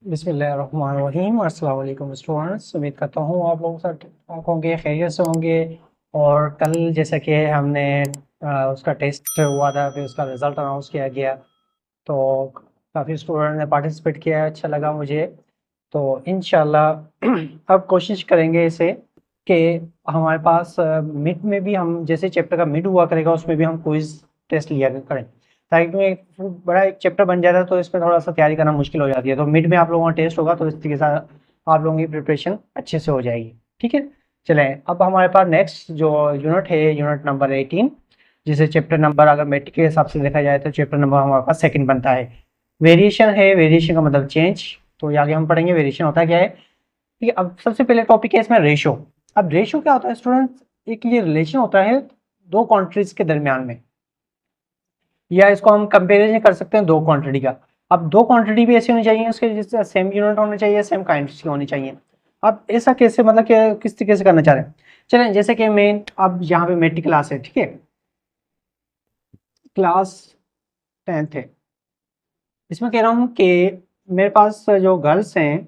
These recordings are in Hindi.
बिस्मिल्लाहिर्रहमानिर्रहीम। अस्सलाम वालेकुम स्टूडेंट्स, उम्मीद करता हूँ आप लोग सब ठीक होंगे, खैरियत से होंगे। और कल जैसा कि हमने उसका टेस्ट हुआ था, फिर उसका रिज़ल्ट अनाउंस किया गया, तो काफ़ी स्टूडेंट ने पार्टिसिपेट किया, अच्छा लगा मुझे। तो इंशाल्लाह अब कोशिश करेंगे इसे कि हमारे पास मिड में भी हम जैसे चैप्टर का मिड हुआ करेगा उसमें भी हम क्विज टेस्ट लिया करें, ताकि एक बड़ा एक चैप्टर बन जाता है तो इसमें थोड़ा सा तैयारी करना मुश्किल हो जाती है। तो मिड में आप लोगों का टेस्ट होगा तो इस तरीके से आप लोगों की प्रिपरेशन अच्छे से हो जाएगी। ठीक है, चलें अब हमारे पास नेक्स्ट जो यूनिट है, यूनिट नंबर 18, जिसे चैप्टर नंबर अगर मेट्रिक के हिसाब से देखा जाए तो चैप्टर नंबर हमारे पास सेकंड बनता है। वेरिएशन है, वेरिएशन का मतलब चेंज। तो ये आगे हम पढ़ेंगे वेरिएशन होता क्या है। ठीक है, अब सबसे पहले टॉपिक है इसमें रेशो। अब रेशो क्या होता है स्टूडेंट्स, एक ये रिलेशन होता है दो कंट्रीज के दरमियान में, या इसको हम कंपेरिजन कर सकते हैं दो क्वांटिटी का। अब दो क्वांटिटी भी ऐसी होनी चाहिए उसके जिससे सेम यूनिट होने चाहिए, सेम काइंड की होनी चाहिए। अब ऐसा कैसे, मतलब कि किस तरीके से करना चाह रहे हैं। चलें, जैसे कि मैं अब यहाँ पे मेट्रिक क्लास है, ठीक है, क्लास 10th है। इसमें कह रहा हूँ कि मेरे पास जो गर्ल्स हैं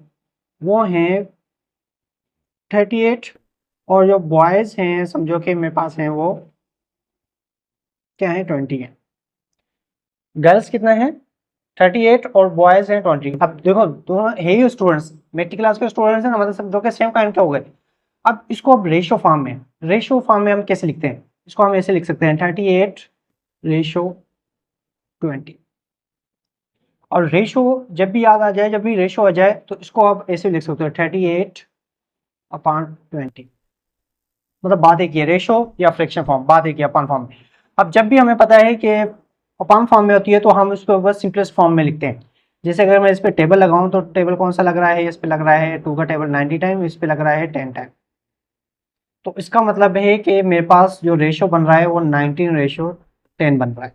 वो हैं 38, और जो बॉयज़ हैं समझो कि मेरे पास हैं वो क्या है, 20 है। गर्ल्स कितना है, 38, और बॉयज़ हैं 20। अब देखो दोनों है ही स्टूडेंट्स, मेट्रिक क्लास के स्टूडेंट्स हैं ना, मतलब समझो कि सेम काइंड के हो गए। अब इसको अब रेशो फॉर्म में हम कैसे लिखते हैं, इसको हम ऐसे लिख सकते हैं 38/20। और रेशो जब भी याद आ जाए, जब भी रेशो आ जाए तो इसको आप ऐसे लिख सकते हो 38/20। मतलब बात एक ही है, रेशो या फ्रैक्शन फॉर्म, बात एक ही अपान फॉर्म में। अब जब भी हमें पता है कि अपान फॉर्म में होती है तो हम उसको बस सिंपलेस्ट फॉर्म में लिखते हैं। जैसे अगर मैं इस पर टेबल लगाऊं तो टेबल कौन सा लग रहा है, इस पे लग रहा है 2 का टेबल 90 टाइम, इस पे लग रहा है 10 टाइम। तो इसका मतलब है कि मेरे पास जो रेशो बन रहा है वो 19/10 बन रहा है।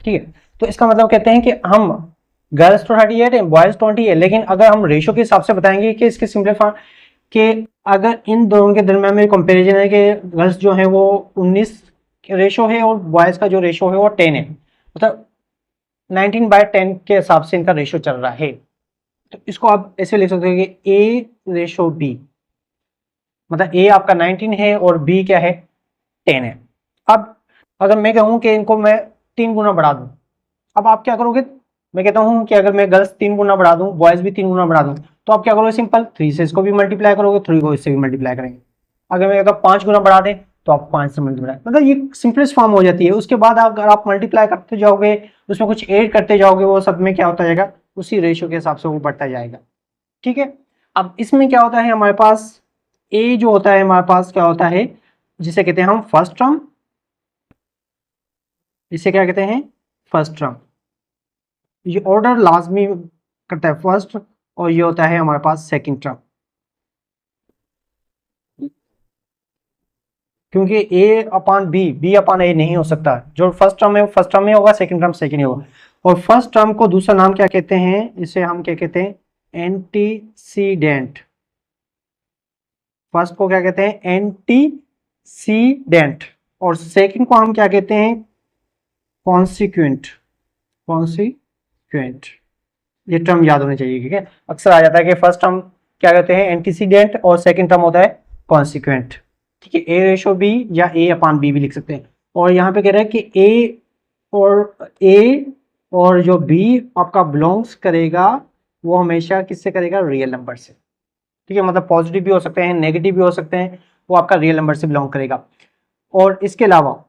ठीक है, तो इसका मतलब कहते हैं कि हम गर्ल्स तो 38 है, बॉयज 20 है, लेकिन अगर हम रेशो के हिसाब से बताएंगे कि इसके सिंपलीफाई कि अगर इन दोनों के दरमियान में कंपैरिजन है कि गर्ल्स जो है वो 19 रेशो है और बॉयज का जो रेशो है वो 10 है, मतलब 19/10 के हिसाब से इनका रेशो चल रहा है। तो इसको आप ऐसे लिख सकते हो कि A/B, मतलब ए आपका 19 है और बी क्या है, 10 है। अब अगर मैं कहूं कि इनको मैं 3 गुना बढ़ा दूं, अब आप क्या करोगे, मैं कहता हूं कि अगर मैं गर्ल्स 3 गुना बढ़ा दूं, बॉयज भी 3 गुना बढ़ा दूं, तो आप क्या करोगे, सिंपल 3 से इसको भी मल्टीप्लाई करोगे, 3 को इससे भी मल्टीप्लाई करेंगे। अगर मैं कहता हूं 5 गुना बढ़ा दें तो आप 5 से मल्टीप्लाई, मतलब ये सिंपलेस्ट फॉर्म हो जाती है। उसके बाद अगर आप मल्टीप्लाई करते जाओगे, उसमें कुछ ऐड करते जाओगे, वो सब में क्या होता जाएगा, उसी रेशियो के हिसाब से वो बढ़ता जाएगा। ठीक है, अब इसमें क्या होता है हमारे पास, ए जो होता है हमारे पास क्या होता है, जिसे कहते हैं हम फर्स्ट टर्म, इसे क्या कहते हैं, फर्स्ट टर्म। ये ऑर्डर लाजमी करता है फर्स्ट, और ये होता है हमारे पास सेकंड टर्म। क्योंकि ए अपान बी, बी अपान ए नहीं हो सकता, जो फर्स्ट टर्म है वो फर्स्ट टर्म में होगा, सेकंड टर्म सेकंड ही होगा। और फर्स्ट टर्म को दूसरा नाम क्या कहते हैं, इसे हम क्या कहते हैं, एंटीसीडेंट। फर्स्ट को क्या कहते हैं, एंटीसीडेंट, और सेकंड को हम क्या कहते हैं, कॉन्सिक्वेंट। कॉन्सिक्वेंट, ये टर्म याद होने चाहिए, ठीक है। अक्सर आ जाता है कि फर्स्ट टर्म क्या कहते हैं, एंटीसीडेंट, और सेकंड टर्म होता है कॉन्सिक्वेंट। ठीक है, A/B या A/B भी लिख सकते हैं। और यहाँ पे कह रहा है कि ए और जो बी आपका बिलोंग्स करेगा वो हमेशा किससे करेगा, रियल नंबर से। ठीक है, मतलब पॉजिटिव भी हो सकते हैं, नेगेटिव भी हो सकते हैं, वो आपका रियल नंबर से बिलोंग करेगा। और इसके अलावा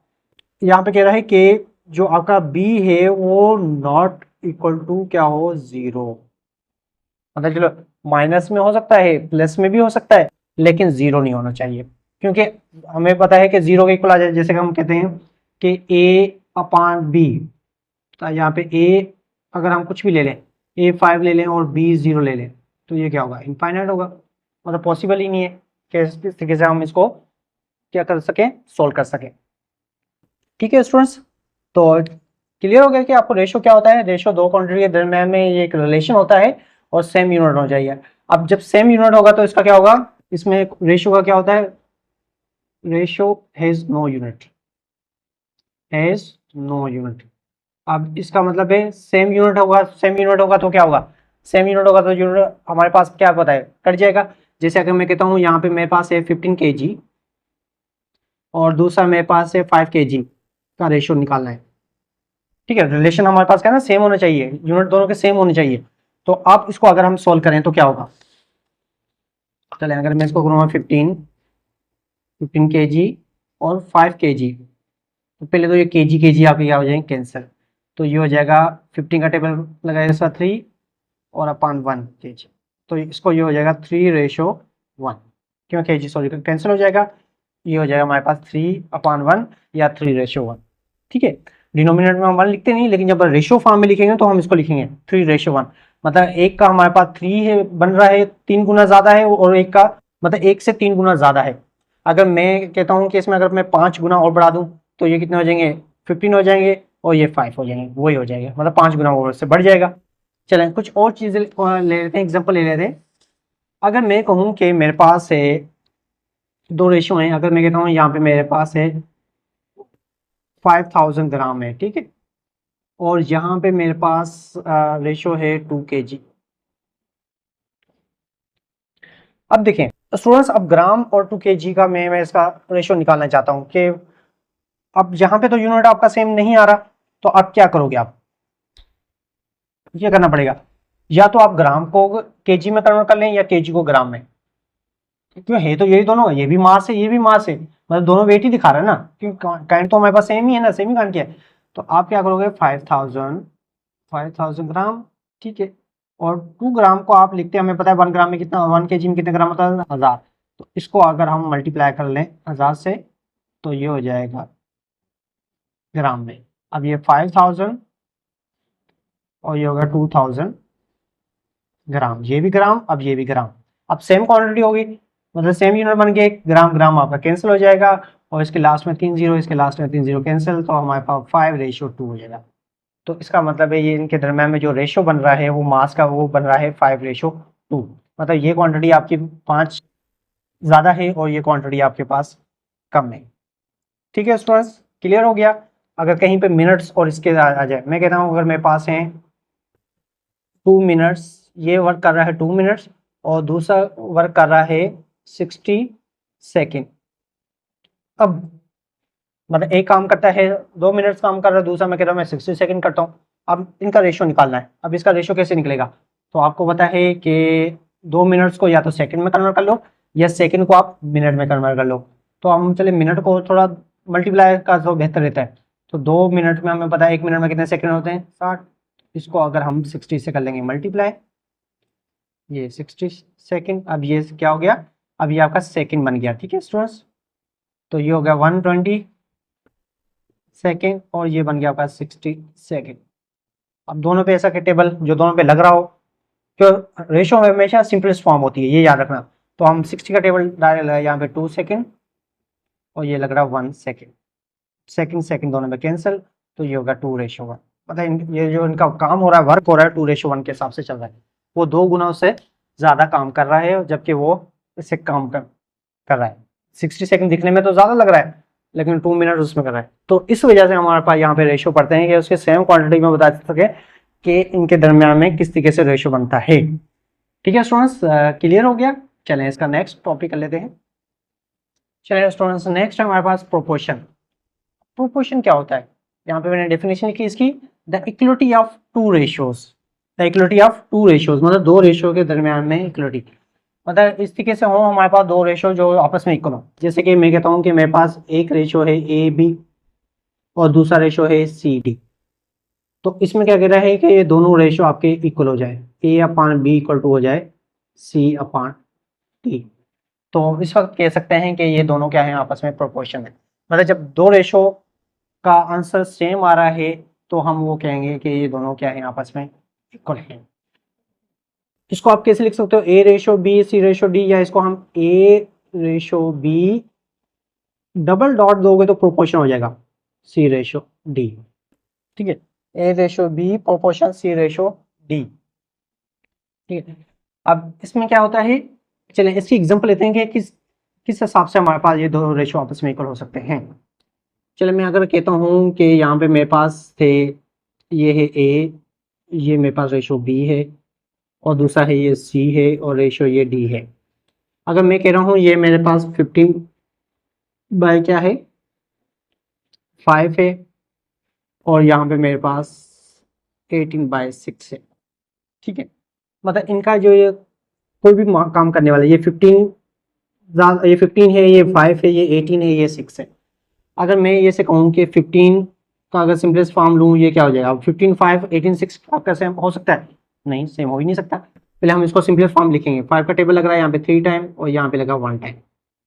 यहाँ पे कह रहा है कि जो आपका बी है वो नॉट इक्वल टू क्या हो, 0। मतलब चलो माइनस में हो सकता है, प्लस में भी हो सकता है, लेकिन 0 नहीं होना चाहिए। क्योंकि हमें पता है कि 0 के इक्वल आ जाए, जैसे कि हम कहते हैं कि A/B, तो यहाँ पे ए अगर हम कुछ भी ले लें, A 5 ले लें और B 0 ले लें, तो ये क्या होगा, इनफाइनाइट होगा। मतलब पॉसिबल ही नहीं है कि इस तरीके से हम इसको क्या कर सकें, सोल्व कर सकें। ठीक है स्टूडेंट्स, तो क्लियर हो गया कि आपको रेशो क्या होता है। रेशो दो क्वांटिटी के दरम्यान में ये एक रिलेशन होता है और सेम यूनिट हो जाइए। अब जब सेम यूनिट होगा तो इसका क्या होगा, इसमें रेशो का क्या होता है, ratio has no unit, has no unit. अब इसका मतलब है सेम यूनिट होगा, सेम यूनिट होगा तो क्या होगा, सेम यूनिट होगा तो यूनिट हमारे पास क्या पता है कट जाएगा। जैसे अगर मैं कहता हूँ यहाँ पे मेरे पास है 15 kg और दूसरा मेरे पास है 5 kg का रेशो निकालना है, ठीक है। रिलेशन हमारे पास क्या है ना, सेम होना चाहिए, यूनिट दोनों के सेम होने चाहिए। तो आप इसको अगर हम सोल्व करें तो क्या होगा, चले अगर मैं इसको करूँगा 15 kg और 5 kg, तो पहले तो ये kg आपके क्या हो जाएंगे कैंसिल, तो ये हो जाएगा 15 का टेबल लगाएगा इसका 3 और अपान 1 kg, तो इसको ये हो जाएगा 3:1, क्यों kg सॉरी कैंसिल हो जाएगा, ये हो जाएगा हमारे पास 3/1 या 3:1, ठीक है। डिनोमिनेटर में हम 1 लिखते नहीं, लेकिन जब रेशियो फॉर्म में लिखेंगे तो हम इसको लिखेंगे 3:1, मतलब एक का हमारे पास 3 है बन रहा है, 3 गुना ज्यादा है, और एक का मतलब 1 से 3 गुना ज्यादा है। अगर मैं कहता हूँ कि इसमें अगर मैं 5 गुना और बढ़ा दूं तो ये कितने हो जाएंगे 15 हो जाएंगे, और ये 5 हो जाएंगे, वही हो जाएगा, मतलब 5 गुना और से बढ़ जाएगा। चलें कुछ और चीजें ले लेते हैं, एग्जाम्पल ले लेते हैं। अगर मैं कहूँ कि मेरे पास है दो रेशियो हैं, अगर मैं कहता हूँ यहाँ पे मेरे पास है 5000 ग्राम है, ठीक है, और यहाँ पे मेरे पास रेशियो है 2 kg। अब देखें स्टूडेंट्स, अब ग्राम और 2 kg का मैं इसका रेशियो निकालना चाहता हूँ कि अब यहाँ पे तो यूनिट आपका सेम नहीं आ रहा, तो आप क्या करोगे, आप ये करना पड़ेगा, या तो आप ग्राम को kg में कन्वर्ट कर लें या kg को ग्राम में, क्यों है तो यही दोनों, ये भी मास है ये भी मास है, मतलब दोनों वेट ही दिखा रहा है ना, क्योंकि काइंड तो हमारे पास सेम ही है ना, सेम ही काइंड किया है। तो आप क्या करोगे 5000 ग्राम, ठीक है, और 2 ग्राम को आप लिखते हैं, हमें पता है 1 ग्राम में कितना, 1 kg में कितने ग्राम होता है 1000, तो इसको अगर हम मल्टीप्लाई कर लें 1000 से तो ये हो जाएगा ग्राम में। अब ये 5000 और ये होगा 2000 ग्राम, ये भी ग्राम, अब ये भी ग्राम, अब सेम क्वांटिटी होगी, मतलब सेम यूनिट बन गया, ग्राम ग्राम आपका कैंसिल हो जाएगा, और इसके लास्ट में 3 जीरो, इसके लास्ट में 3 जीरो कैंसिल, तो हमारे पास 5:2 हो जाएगा। तो इसका मतलब है ये इनके दरम्यान में जो रेशो बन रहा है वो मास का वो बन रहा है 5:2, मतलब ये क्वांटिटी आपकी 5 ज़्यादा है और ये क्वांटिटी आपके पास कम है, ठीक है स्टूडेंट्स, क्लियर हो गया। अगर कहीं पे मिनट्स और इसके आ जाए, मैं कहता हूँ अगर मेरे पास है 2 मिनट्स, ये वर्क कर रहा है 2 मिनट्स और दूसरा वर्क कर रहा है 60 सेकेंड। अब मतलब एक काम करता है 2 मिनट्स काम कर रहा है, दूसरा मैं कह रहा हूँ मैं 60 सेकेंड करता हूँ। अब इनका रेशियो निकालना है, अब इसका रेशियो कैसे निकलेगा, तो आपको पता है कि 2 मिनट्स को या तो सेकंड में कन्वर्ट कर लो या सेकंड को आप मिनट में कन्वर्ट कर लो। तो हम चले मिनट को थोड़ा मल्टीप्लाई का तो बेहतर रहता है, तो 2 मिनट में हमें पता है 1 मिनट में कितने सेकेंड होते हैं 60, इसको अगर हम 60 से कर लेंगे मल्टीप्लाई, ये 60 सेकेंड, अब ये क्या हो गया, अब ये आपका सेकेंड बन गया, ठीक है स्टूडेंट्स, तो ये हो गया 120 सेकेंड और ये बन गया आपका 60 सेकेंड। अब दोनों पे ऐसा टेबल जो दोनों पे लग रहा हो, तो रेशो हमेशा सिंपलेस्ट फॉर्म होती है, ये याद रखना। तो हम 60 का टेबल डाल रहे हैं यहाँ पे 2 सेकेंड और ये लग रहा है 1 सेकेंड, सेकेंड सेकेंड दोनों में कैंसिल, तो ये होगा 2:1, मतलब ये जो इनका काम हो रहा है वर्क हो रहा है 2:1 के हिसाब से चल रहा है, वो 2 गुना से ज़्यादा काम कर रहा है, जबकि वो इससे कम कर रहा है। 60 सेकेंड दिखने में तो ज़्यादा लग रहा है लेकिन 2 मिनट उसमें कर रहा है, तो इस वजह से हमारे पास यहाँ पे रेशो पढ़ते हैं कि उसके सेम क्वांटिटी में बता सके कि इनके दरम्यान में किस तरीके से रेशो बनता है, ठीक है स्टूडेंट्स, क्लियर हो गया। चलें इसका नेक्स्ट टॉपिक कर लेते हैं। चलिए स्टूडेंट्स नेक्स्ट है हमारे पास प्रोपोर्शन। प्रोपोर्शन क्या होता है, यहाँ पे मैंने डेफिनेशन लिखी इसकी, the equality of two ratios, the equality of two ratios मतलब दो रेशियो के दरम्यान में इक्वलिटी, मतलब इस तरीके से हो हमारे पास दो रेशियो जो आपस में इक्वल हो, जैसे कि मैं कहता हूँ कि मेरे पास एक रेशियो है ए बी और दूसरा रेशियो है सी डी, तो इसमें क्या कह रहा है कि ये दोनों रेशियो आपके इक्वल हो जाए, ए अपान बी इक्वल टू हो जाए सी अपान डी, तो इस वक्त कह सकते हैं कि ये दोनों क्या है आपस में प्रोपोर्शन है, मतलब जब दो रेशियो का आंसर सेम आ रहा है तो हम वो कहेंगे कि ये दोनों क्या है आपस में इक्वल है। इसको आप कैसे लिख सकते हो, A ratio B C ratio D, या इसको हम A ratio B double dot दोगे तो प्रोपोर्शन हो जाएगा सी रेशो डी, ठीक है, ए रेशो बी प्रोपोर्शन सी रेशो डी, ठीक है। अब इसमें क्या होता है, चलिए इसकी एग्जांपल लेते हैं कि किस किस हिसाब से हमारे पास ये दो रेशो आपस में इक्वल हो सकते हैं। चलिए मैं अगर कहता हूँ कि यहाँ पे मेरे पास थे, ये है ए, ये मेरे पास रेशो बी है, और दूसरा है ये सी है और रेशो ये डी है। अगर मैं कह रहा हूँ ये मेरे पास 15 बाय क्या है 5 है और यहाँ पे मेरे पास 18/6 है, ठीक है। मतलब इनका जो ये कोई भी काम करने वाला, ये 15 है, ये 5 है, ये 18 है, ये 6 है। अगर मैं ये से कहूँ कि 15 का अगर सिंपलेस्ट फॉर्म लूँ, ये क्या हो जाएगा? 15 5 18 6 आपका सेम हो सकता है? नहीं, सेम हो ही नहीं सकता। पहले हम इसको सिंपलेस्ट फॉर्म लिखेंगे। 5 का टेबल लग रहा है यहाँ पे 3 टाइम और यहाँ पे लगा 1 टाइम,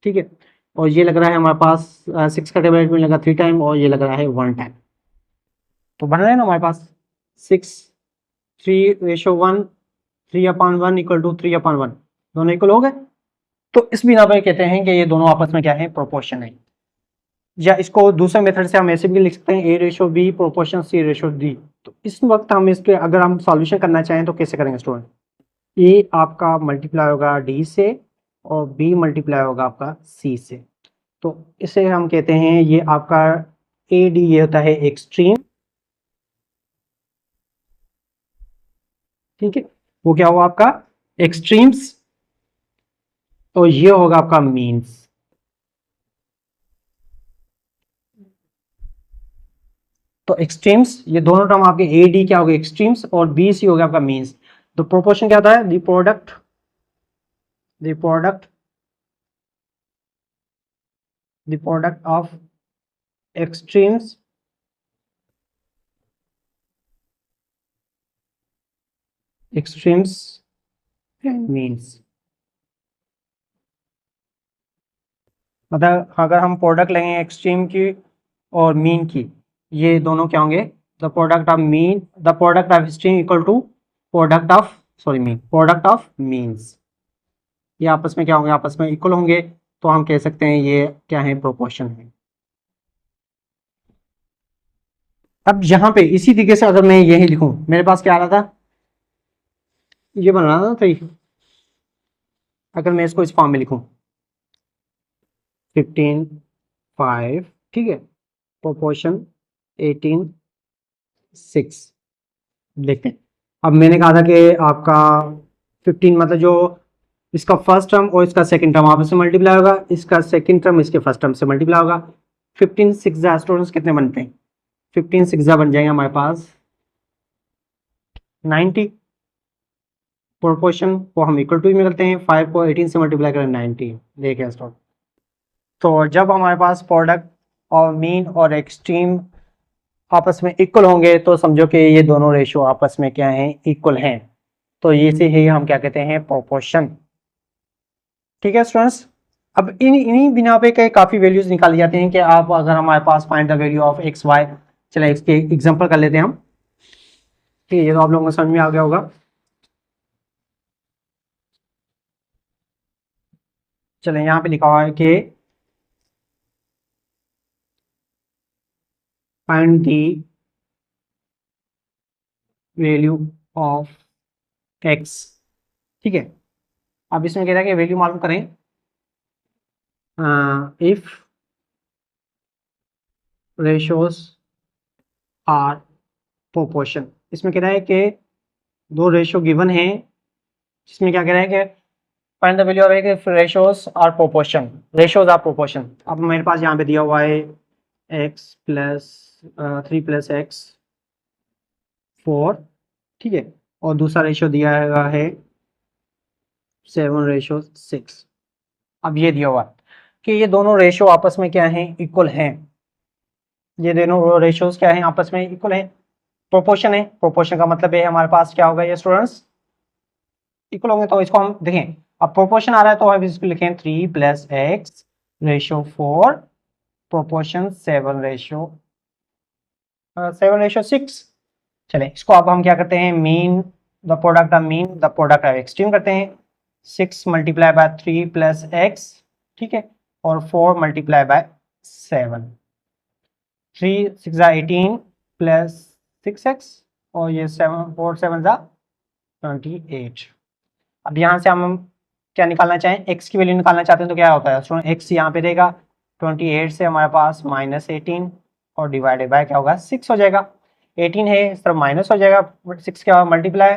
ठीक है। और ये लग रहा है हमारे पास 6 का टेबल में लगा 3 टाइम और ये लग रहा है 1 टाइम। तो बन रहा है ना हमारे पास 6 3:1 3/1 इक्वल टू 3/1, दोनों इक्वल हो गए। तो इस बिना पर कहते हैं कि ये दोनों आपस में क्या है? प्रोपोर्शन है। या इसको दूसरे मेथड से हम ऐसे भी लिख सकते हैं A/B प्रोपोर्शन C/D। तो इस वक्त हम इसके अगर हम सॉल्यूशन करना चाहें तो कैसे करेंगे स्टूडेंट? ए आपका मल्टीप्लाई होगा डी से और बी मल्टीप्लाई होगा आपका सी से। तो इसे हम कहते हैं ये आपका AD ये होता है एक्सट्रीम, ठीक है। वो क्या हुआ आपका? एक्सट्रीम्स। तो ये होगा आपका मीन्स। तो एक्सट्रीम्स ये दोनों टर्म आपके AD क्या हो गए? एक्सट्रीम्स, और BC हो गया आपका मीन्स। तो प्रोपोर्शन क्या होता है? The product of extremes and means. मतलब अगर हम प्रोडक्ट लेंगे एक्सट्रीम की और मीन की, ये दोनों क्या होंगे? The product of extreme equal to product of means. ये आपस में क्या होंगे? आपस में इक्वल होंगे। तो हम कह सकते हैं ये क्या है? प्रोपोर्शन है। अब यहाँ पे इसी तरीके से अगर मैं यही लिखूं, मेरे पास क्या आ रहा था? ये बन रहा था तो अगर मैं इसको इस फॉर्म में लिखूं 15 5, ठीक है, प्रोपोर्शन 18 6। देखते हैं। अब मैंने कहा था कि आपका 15 मतलब जो इसका फर्स्ट टर्म और इसका सेकंड टर्म आपस में मल्टीप्लाई होगा, इसका सेकंड टर्म इसके फर्स्ट टर्म से मल्टीप्लाई होगा। 15 6 स्टूडेंट्स कितने बनते हैं? 15 6 बन जाएंगे हमारे पास 90। प्रोपोर्शन को हम इक्वल टू में करते हैं, 5 को 18 से मल्टीप्लाई करें 90। देखिए स्टूडेंट, तो जब हमारे पास प्रोडक्ट और मीन और एक्सट्रीम आपस में इक्वल होंगे तो समझो कि ये दोनों रेशियो आपस में क्या हैं? इक्वल हैं। तो ये से ही हम क्या कहते हैं? प्रोपोर्शन। ठीक है स्टूडेंट्स। अब इन्हीं बिना पे कई काफ़ी वैल्यूज निकाली जाती हैं कि आप अगर हमारे पास find the value of x y, चले इसके एग्जांपल कर लेते हैं हम। ठीक है, ये तो आप लोगों को समझ में आ गया होगा। चले यहाँ पे लिखा हुआ है कि find the value of x, ठीक है। अब इसमें कह रहा है कि वैल्यू मालूम करें इफ रेशियोज आर प्रोपोर्शन। इसमें कह रहा है कि दो रेशियो गिवन है जिसमें क्या कह रहा है कि find the value of x ratios are proportion. Ratios are proportion. अब मेरे पास यहाँ पे दिया हुआ है एक्स प्लस 3 + x 4, ठीक है, और दूसरा रेशियो दिया हुआ है 7/6। अब ये दिया हुआ कि ये दोनों रेशियो आपस में क्या हैं? इक्वल हैं। ये दोनों रेशियोज क्या हैं? आपस में इक्वल हैं, प्रोपोर्शन है। प्रोपोर्शन का मतलब है हमारे पास क्या होगा ये स्टूडेंट्स? इक्वल होंगे। तो इसको हम देखें, अब प्रोपोर्शन आ रहा है तो हम इसको लिखें 3 + x रेशियो 4 प्रोपोर्शन 7/6। चले इसको अब हम क्या करते हैं? Mean the product of extreme करते हैं। 6 × 3 + x, ठीक है, और 4 × 7। 3 6 18 + 6x और ये 7 4 7 28। अब यहाँ से हम क्या निकालना चाहें? x की वैल्यू निकालना चाहते हैं तो क्या होता है स्टूडेंट? x यहाँ पे देगा 28 से हमारे पास -18 और डिवाइडेड बाय क्या होगा? 6 हो जाएगा। 18 है इस तरफ माइनस हो जाएगा, 6 क्या होगा? मल्टीप्लाई,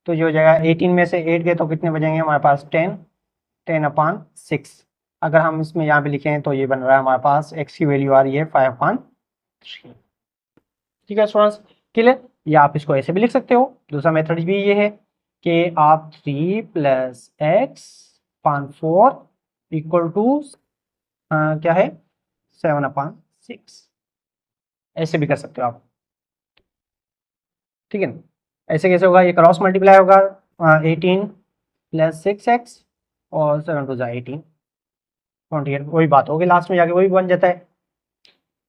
तो जो हो जाएगा 18 में से 8 गए तो कितने बचेंगे हमारे पास 10/6। अगर हम इसमें यहाँ पे लिखें तो ये बन रहा है हमारे पास x की वैल्यू आ रही है 5/3। ठीक है स्टूडेंट्स, क्लियर। या आप इसको ऐसे भी लिख सकते हो, दूसरा मेथड भी ये है कि आप 3 + x/4 इक्वल टू क्या है 7/6, ऐसे भी कर सकते हो आप। ठीक है ना, ऐसे कैसे होगा, ये क्रॉस मल्टीप्लाई होगा 18 + 6x और 7 2 18 28, वही बात होगी लास्ट में जाके वही बन जाता है।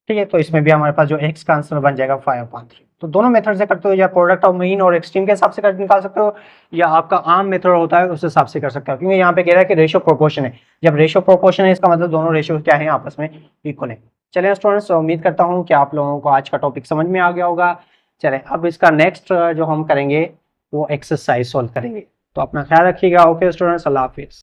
ठीक है, तो इसमें भी हमारे पास जो x का आंसर बन जाएगा 5/3। तो दोनों मेथड से करते हो, या प्रोडक्ट ऑफ मीन और एक्सट्रीम के हिसाब से कर निकाल सकते हो, या आपका आम मेथड होता है उस हिसाब से कर सकते हो, क्योंकि यहाँ पे कह रहा है कि रेशियो प्रोपोर्शन है। जब रेशियो प्रोपोर्शन है इसका मतलब दोनों रेशियो क्या है आपस में इक्वल है। चलिए स्टूडेंट्स, उम्मीद करता हूँ कि आप लोगों को आज का टॉपिक समझ में आ गया होगा। चले अब इसका नेक्स्ट जो हम करेंगे वो एक्सरसाइज सॉल्व करेंगे। तो अपना ख्याल रखिएगा। ओके स्टूडेंट्स, अल्लाह हाफिज़।